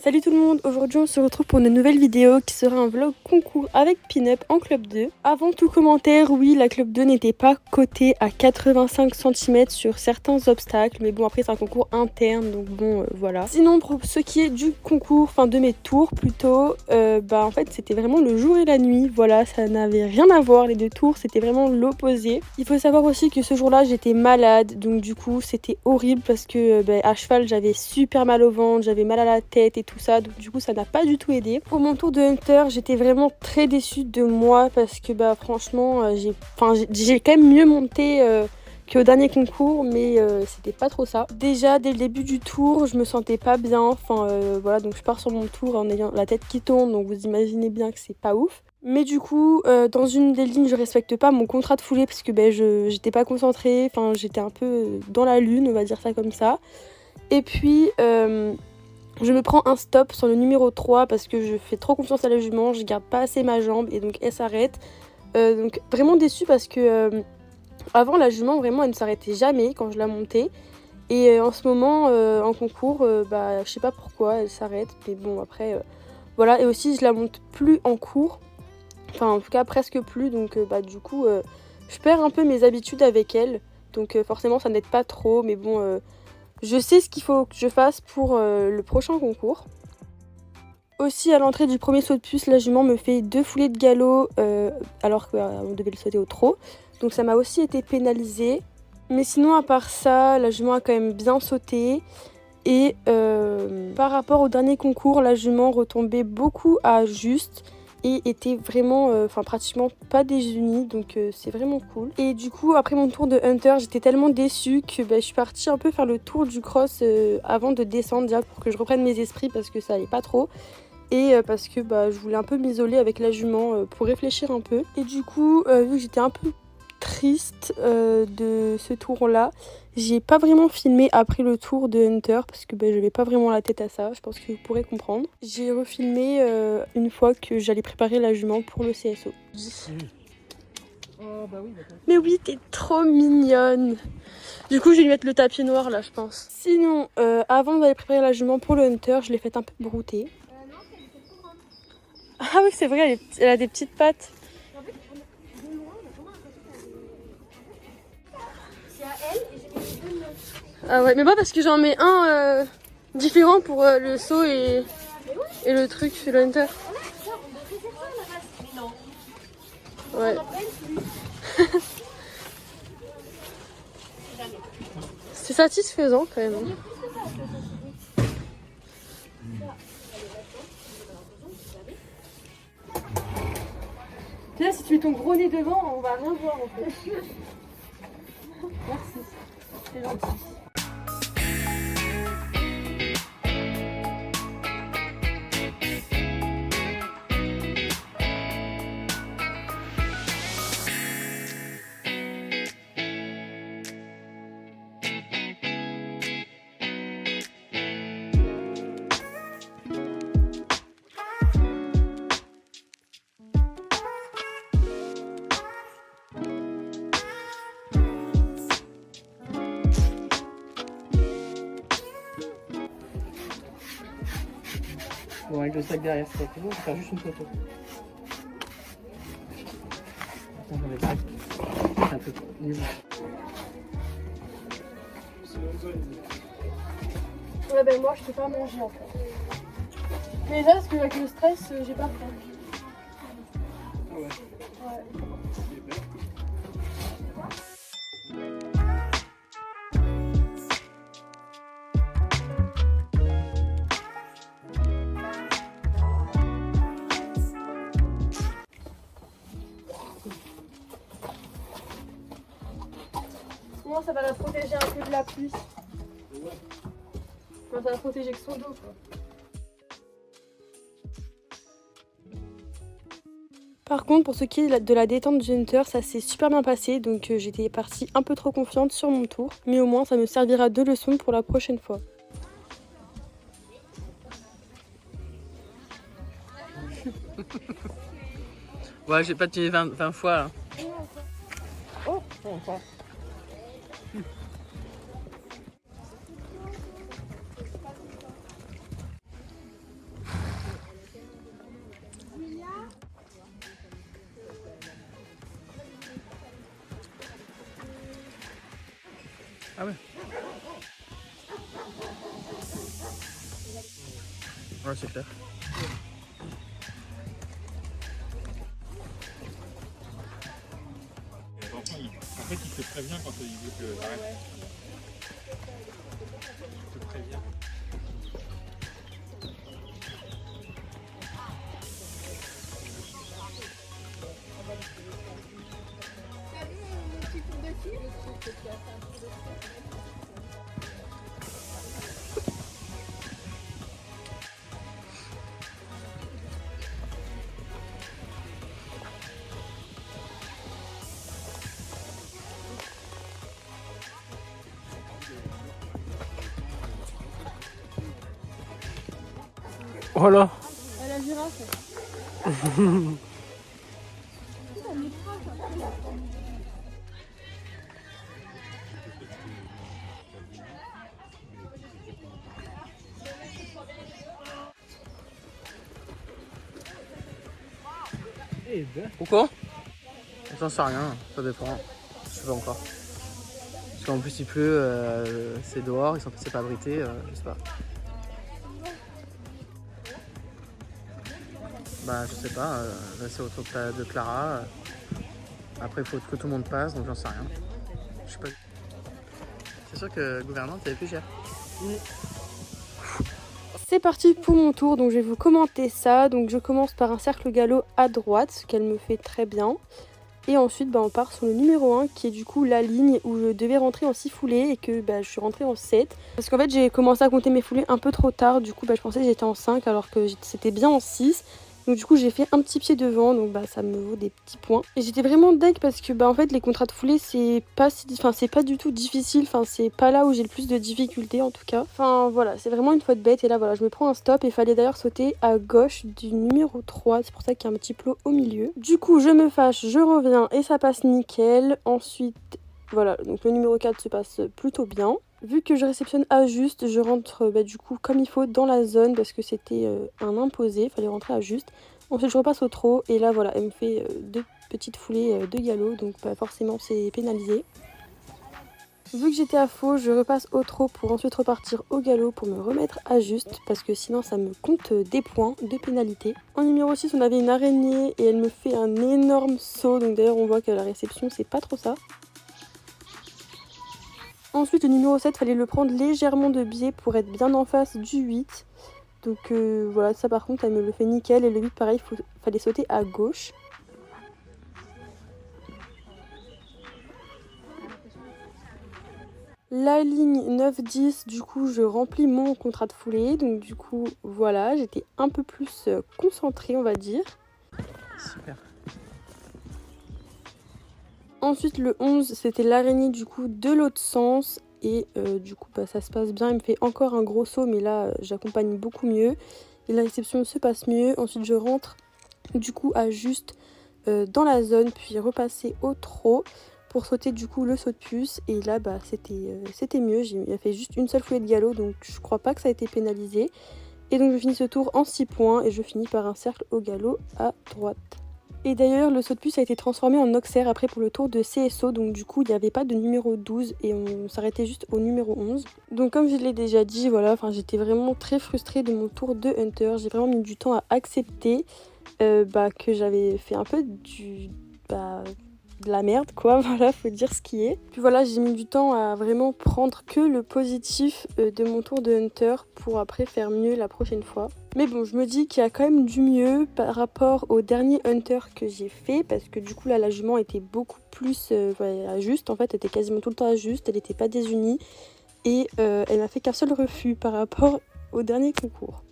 Salut tout le monde, aujourd'hui on se retrouve pour une nouvelle vidéo qui sera un vlog concours avec Pin-Up en Club 2. Avant tout commentaire, oui la Club 2 n'était pas cotée à 85 cm sur certains obstacles, mais bon après c'est un concours interne donc bon voilà. Sinon pour ce qui est du concours, enfin de mes tours plutôt, en fait c'était vraiment le jour et la nuit, voilà ça n'avait rien à voir les deux tours, c'était vraiment l'opposé. Il faut savoir aussi que ce jour-là j'étais malade donc du coup c'était horrible parce que à cheval j'avais super mal au ventre, j'avais mal à la tête et tout ça, donc du coup ça n'a pas du tout aidé. Pour mon tour de Hunter, j'étais vraiment très déçue de moi parce que franchement j'ai quand même mieux monté qu'au dernier concours, mais c'était pas trop ça. Déjà dès le début du tour je me sentais pas bien, voilà, donc je pars sur mon tour en ayant la tête qui tourne, donc vous imaginez bien que c'est pas ouf. Mais du coup dans une des lignes je respecte pas mon contrat de foulée parce que j'étais pas concentrée, enfin j'étais un peu dans la lune, on va dire ça comme ça. Et puis je me prends un stop sur le numéro 3 parce que je fais trop confiance à la jument, je garde pas assez ma jambe et donc elle s'arrête. Donc vraiment déçue parce que avant la jument vraiment elle ne s'arrêtait jamais quand je la montais. Et en ce moment en concours, je sais pas pourquoi elle s'arrête, mais bon après voilà. Et aussi je la monte plus en cours, enfin en tout cas presque plus, donc du coup je perds un peu mes habitudes avec elle. Donc forcément ça n'aide pas trop, mais bon je sais ce qu'il faut que je fasse pour le prochain concours. Aussi à l'entrée du premier saut de puce, la jument me fait 2 foulées de galop alors qu'on devait le sauter au trot. Donc ça m'a aussi été pénalisée. Mais sinon à part ça, la jument a quand même bien sauté. Et par rapport au dernier concours, la jument retombait beaucoup à juste et était vraiment pratiquement pas désunie, donc c'est vraiment cool. Et du coup après mon tour de Hunter, j'étais tellement déçue que je suis partie un peu faire le tour du cross avant de descendre déjà pour que je reprenne mes esprits parce que ça allait pas trop. Et parce que je voulais un peu m'isoler avec la jument pour réfléchir un peu. Et du coup vu que j'étais un peu triste de ce tour là, j'ai pas vraiment filmé après le tour de Hunter parce que j'avais pas vraiment la tête à ça, je pense que vous pourrez comprendre. J'ai refilmé une fois que j'allais préparer la jument pour le CSO. Mais oui, t'es trop mignonne. Du coup je vais lui mettre le tapis noir là je pense. Sinon avant d'aller préparer la jument pour le Hunter, je l'ai fait un peu brouter. Ah oui c'est vrai, elle a des petites pattes. Ah ouais, mais pas parce que j'en mets un différent pour le saut et le truc sur le Hunter. Ouais. C'est satisfaisant quand même. Là, si tu mets ton gros nez devant, on va rien voir en fait. Merci, c'est gentil. Bon, avec le sac derrière, c'est bon, on va faire juste une photo. Attends, j'en ai pas. C'est un peu niveau. Ouais, moi je peux pas manger en fait. Mais là, parce que avec le stress, j'ai pas faim. Ah ouais. Ouais. Sinon ça va la protéger un peu de la pluie. Enfin, ça va la protéger que son dos quoi. Par contre pour ce qui est de la détente du Hunter, ça s'est super bien passé, donc j'étais partie un peu trop confiante sur mon tour. Mais au moins ça me servira de leçon pour la prochaine fois. Ouais, j'ai pas tué 20 fois là. Oh, encore. Ah ouais. Ouais, c'est clair. En fait, il te prévient quand il veut que t'arrêtes. Il te prévient. Oh là. La girafe. Pourquoi? J'en sais rien, ça dépend. Je sais pas encore. Parce qu'en plus il pleut, c'est dehors, ils sont passés pas abrités, je sais pas. Bah je sais pas, là c'est au tour de Clara. Après il faut que tout le monde passe, donc j'en sais rien. Je sais pas. C'est sûr que gouvernante c'est plus cher. C'est parti pour mon tour, donc je vais vous commenter ça. Donc je commence par un cercle galop à droite, ce qu'elle me fait très bien. Et ensuite on part sur le numéro 1 qui est du coup la ligne où je devais rentrer en 6 foulées et que je suis rentrée en 7. Parce qu'en fait j'ai commencé à compter mes foulées un peu trop tard, du coup je pensais que j'étais en 5 alors que c'était bien en 6. Donc du coup j'ai fait un petit pied devant, donc ça me vaut des petits points. Et j'étais vraiment deg parce que en fait les contrats de foulée c'est pas du tout difficile, enfin c'est pas là où j'ai le plus de difficultés en tout cas. Enfin voilà, c'est vraiment une faute bête et là voilà je me prends un stop et il fallait d'ailleurs sauter à gauche du numéro 3, c'est pour ça qu'il y a un petit plot au milieu. Du coup je me fâche, je reviens et ça passe nickel. Ensuite voilà, donc le numéro 4 se passe plutôt bien. Vu que je réceptionne à juste, je rentre du coup comme il faut dans la zone parce que c'était un imposé, il fallait rentrer à juste. Ensuite je repasse au trot et là voilà, elle me fait deux petites foulées de galop, donc forcément c'est pénalisé. Vu que j'étais à faux, je repasse au trot pour ensuite repartir au galop pour me remettre à juste parce que sinon ça me compte des points de pénalité. En numéro 6 on avait une araignée et elle me fait un énorme saut, donc d'ailleurs on voit que la réception c'est pas trop ça. Ensuite, le numéro 7, fallait le prendre légèrement de biais pour être bien en face du 8. Donc voilà, ça par contre, elle me le fait nickel. Et le 8, pareil, fallait sauter à gauche. La ligne 9-10, du coup, je remplis mon contrat de foulée. Donc du coup, voilà, j'étais un peu plus concentrée, on va dire. Super. Ensuite, le 11, c'était l'araignée du coup de l'autre sens. Et du coup, ça se passe bien. Il me fait encore un gros saut, mais là, j'accompagne beaucoup mieux. Et la réception se passe mieux. Ensuite, je rentre du coup à juste dans la zone, puis repasser au trot pour sauter du coup le saut de puce. Et là, c'était mieux. Il a fait juste une seule foulée de galop, donc je crois pas que ça a été pénalisé. Et donc, je finis ce tour en 6 points et je finis par un cercle au galop à droite. Et d'ailleurs, le saut de puce a été transformé en Auxerre après pour le tour de CSO. Donc du coup, il n'y avait pas de numéro 12 et on s'arrêtait juste au numéro 11. Donc comme je l'ai déjà dit, voilà, j'étais vraiment très frustrée de mon tour de Hunter. J'ai vraiment mis du temps à accepter que j'avais fait un peu de la merde quoi, voilà, faut dire ce qui est. Puis voilà, j'ai mis du temps à vraiment prendre que le positif de mon tour de Hunter pour après faire mieux la prochaine fois. Mais bon, je me dis qu'il y a quand même du mieux par rapport au dernier Hunter que j'ai fait parce que du coup là la jument était beaucoup plus à juste, en fait elle était quasiment tout le temps à juste, elle n'était pas désunie et elle m'a fait qu'un seul refus par rapport au dernier concours.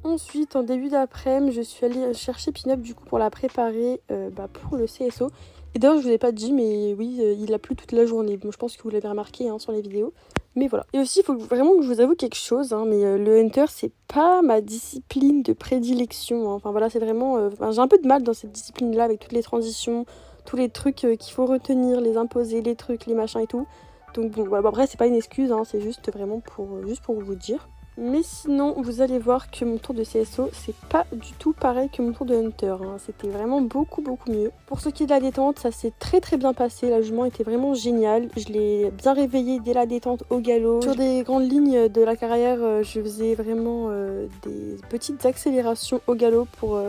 Ensuite, en début d'après-midi, je suis allée chercher Pin-Up du coup pour la préparer pour le CSO. Et d'ailleurs, je vous ai pas dit, mais oui, il a plu toute la journée. Bon, je pense que vous l'avez remarqué sur les vidéos. Mais voilà. Et aussi, il faut vraiment que je vous avoue quelque chose, mais le Hunter, c'est pas ma discipline de prédilection. Enfin voilà, c'est vraiment... j'ai un peu de mal dans cette discipline-là avec toutes les transitions, tous les trucs qu'il faut retenir, les imposer, les trucs, les machins et tout. Donc bon, voilà, après, c'est pas une excuse, c'est juste vraiment pour vous dire. Mais sinon, vous allez voir que mon tour de CSO, c'est pas du tout pareil que mon tour de Hunter. Hein. C'était vraiment beaucoup mieux. Pour ce qui est de la détente, ça s'est très bien passé. La jument était vraiment géniale. Je l'ai bien réveillée dès la détente au galop. Sur des grandes lignes de la carrière, je faisais vraiment des petites accélérations au galop pour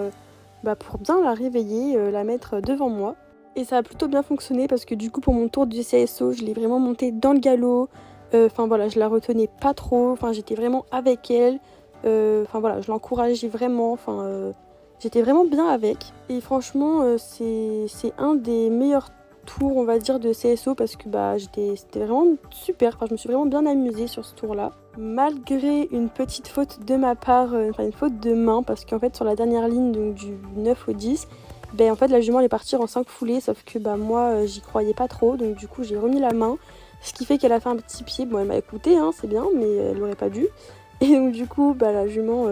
bien la réveiller, la mettre devant moi. Et ça a plutôt bien fonctionné parce que du coup, pour mon tour de CSO, je l'ai vraiment montée dans le galop. Enfin voilà, je la retenais pas trop, enfin j'étais vraiment avec elle, enfin voilà, je l'encourageais vraiment, j'étais vraiment bien avec. Et franchement, c'est un des meilleurs tours, on va dire, de CSO parce que c'était vraiment super, enfin je me suis vraiment bien amusée sur ce tour-là. Malgré une petite faute de ma part, une faute de main, parce qu'en fait sur la dernière ligne, donc du 9 au 10, en fait la jument elle est partie en 5 foulées, sauf que moi j'y croyais pas trop, donc du coup j'ai remis la main. Ce qui fait qu'elle a fait un petit pied, bon elle m'a écouté, hein, c'est bien, mais elle n'aurait pas dû. Et donc du coup, la jument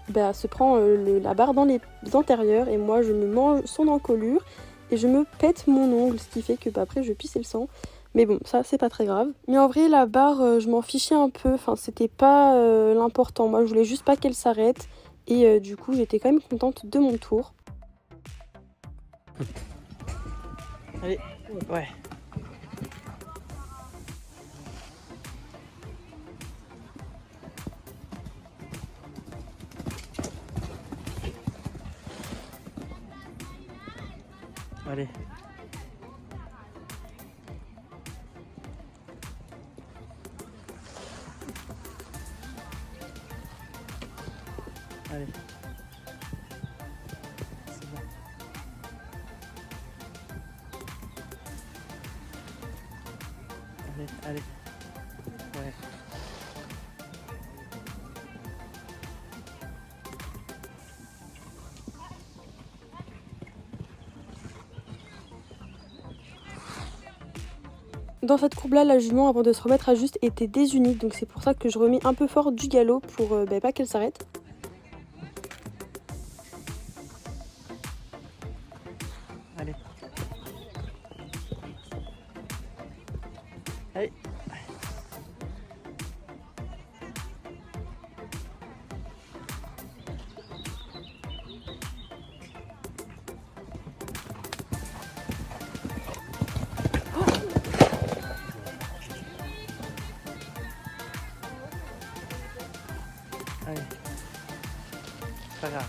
se prend la barre dans les antérieurs et moi je me mange son encolure et je me pète mon ongle, ce qui fait que après je pisse le sang. Mais bon, ça c'est pas très grave. Mais en vrai, la barre, je m'en fichais un peu, enfin c'était pas l'important. Moi je voulais juste pas qu'elle s'arrête et du coup j'étais quand même contente de mon tour. Allez, ouais. Allez. Allez. C'est bon. Allez. Ouais. Dans cette courbe-là, la jument, avant de se remettre à juste, était désunie. Donc c'est pour ça que je remets un peu fort du galop pour pas qu'elle s'arrête. Allez. Allez. Allez, c'est pas grave.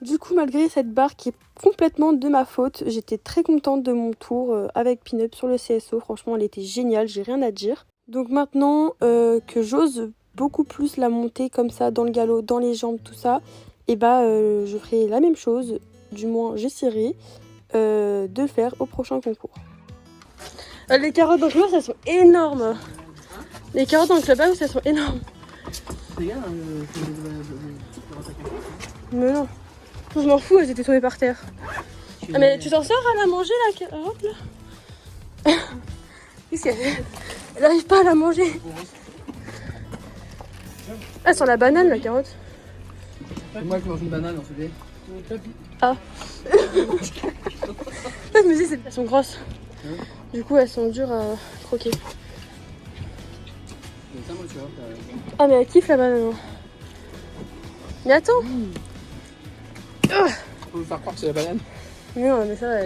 Du coup, malgré cette barre qui est complètement de ma faute, j'étais très contente de mon tour avec Pin-Up sur le CSO. Franchement, elle était géniale, j'ai rien à dire. Donc maintenant que j'ose beaucoup plus la monter comme ça, dans le galop, dans les jambes, tout ça, je ferai la même chose, du moins j'essaierai de le faire au prochain concours. Les carottes dans le clubhouse, elles sont énormes. Les carottes dans le clubhouse, elles sont énormes. Regarde, Mais non. Je m'en fous, elles étaient tombées par terre. Ah mais tu t'en sors à la manger la carotte là? Qu'est-ce qu'elle fait? Elle n'arrive pas à la manger. Ah, sur la banane la carotte. C'est moi qui mange une banane en fait. Ah. Je me dis, elles sont grosses. Du coup, elles sont dures à croquer. Ah, mais elle kiffe la banane. Mais attends. Faut vous faire croire que c'est la banane. Non, mais ça,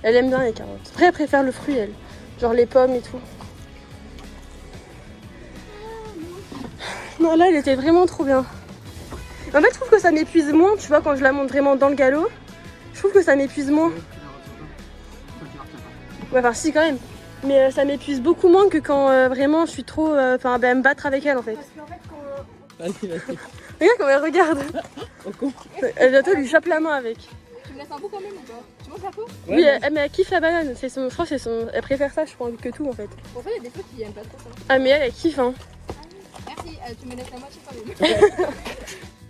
elle aime bien les carottes. Après, elle préfère le fruit, elle. Genre les pommes et tout. Non, là, elle était vraiment trop bien. En fait, je trouve que ça m'épuise moins, tu vois, quand je la monte vraiment dans le galop. Je trouve que ça m'épuise moins. Ouais, enfin, si, quand même. Mais ça m'épuise beaucoup moins que quand vraiment je suis trop. Enfin, me battre avec elle en fait. Vas-y. Regarde comment elle regarde. Elle bientôt lui chope la main avec. Tu me laisses un bout quand même ou pas? Tu manges la peau? Oui, mais elle kiffe la banane. Je crois que elle préfère ça, je crois, que tout en fait. Pour ça, il y a des fois qui aiment pas trop ça. Ah, mais elle kiffe, hein. Merci, tu me laisses la moitié quand même.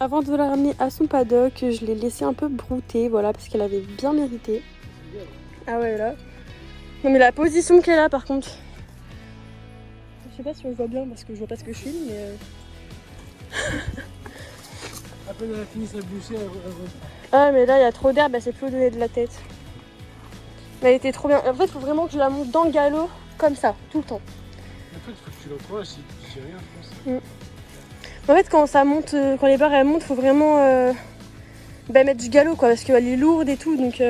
Avant de la ramener à son paddock, je l'ai laissé un peu brouter, voilà, parce qu'elle avait bien mérité. Ah ouais, là. Non, mais la position qu'elle a, par contre. Je sais pas si on le voit bien parce que je vois pas ce que je filme, mais. À peine elle a fini sa bouchée, Ah, mais là, il y a trop d'herbe, elle s'est plus donner de la tête. Mais elle était trop bien. En fait, il faut vraiment que je la monte dans le galop comme ça, tout le temps. En fait, il faut que tu l'encourages, si tu sais rien, je pense. En fait, quand ça monte, quand les barres elles montent, faut vraiment mettre du galop quoi, parce qu'elle est lourde et tout, donc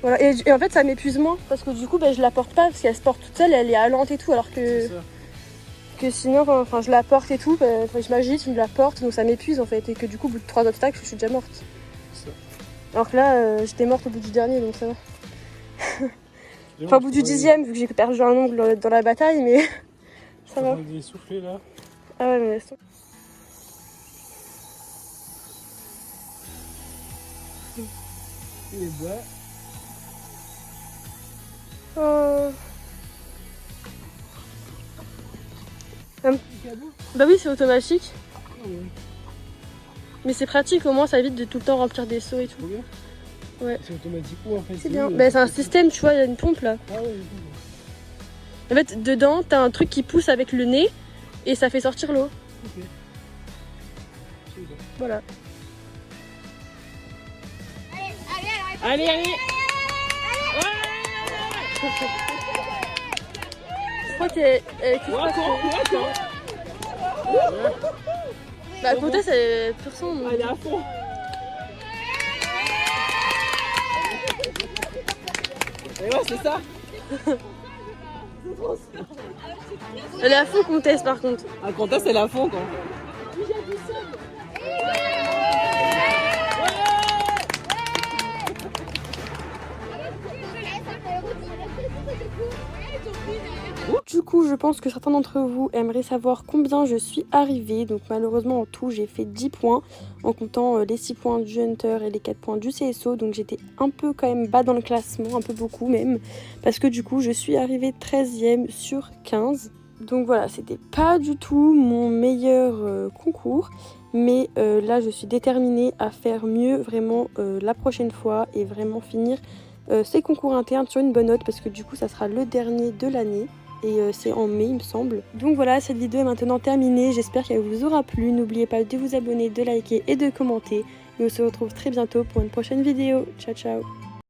voilà. Et en fait, ça m'épuise moins parce que du coup, je la porte pas parce qu'elle se porte toute seule, elle est allante et tout, alors que sinon, enfin, je la porte et tout, je m'agite, je me la porte, donc ça m'épuise en fait, et que du coup, au bout de 3 obstacles, je suis déjà morte. Alors que là, j'étais morte au bout du dernier, donc ça va. Enfin, au bout du 10e, vu que j'ai perdu un ongle dans la bataille, mais ça va. Il est soufflé là. Ah ouais, mais laisse tomber. Il est bois. Bah oui, c'est automatique. Mais c'est pratique, au moins ça évite de tout le temps remplir des seaux et tout. Ouais. C'est automatique ou en fait? C'est bien. Bah, c'est un système, tu vois, il y a une pompe là. Ah ouais, En fait, dedans, t'as un truc qui pousse avec le nez et ça fait sortir l'eau. ok. Voilà. Allez, allez. Je crois qu'elle kiffe pas trop. Bah, Comtesse, elle est pur sang. donc. Elle est à fond. Et ouais, c'est ça. Elle est à fond, Comtesse, par contre. Un Comtesse, elle est à fond quoi. Du coup, je pense que certains d'entre vous aimeraient savoir combien je suis arrivée. Donc malheureusement, en tout, j'ai fait 10 points en comptant les 6 points du Hunter et les 4 points du CSO. Donc j'étais un peu quand même bas dans le classement, un peu beaucoup même. Parce que du coup, je suis arrivée 13e sur 15. Donc voilà, c'était pas du tout mon meilleur concours. Mais là, je suis déterminée à faire mieux vraiment la prochaine fois et vraiment finir ces concours internes sur une bonne note. Parce que du coup, ça sera le dernier de l'année. Et c'est en mai il me semble. Donc voilà, cette vidéo est maintenant terminée, j'espère qu'elle vous aura plu. N'oubliez pas de vous abonner, de liker et de commenter. Et on se retrouve très bientôt pour une prochaine vidéo. Ciao ciao.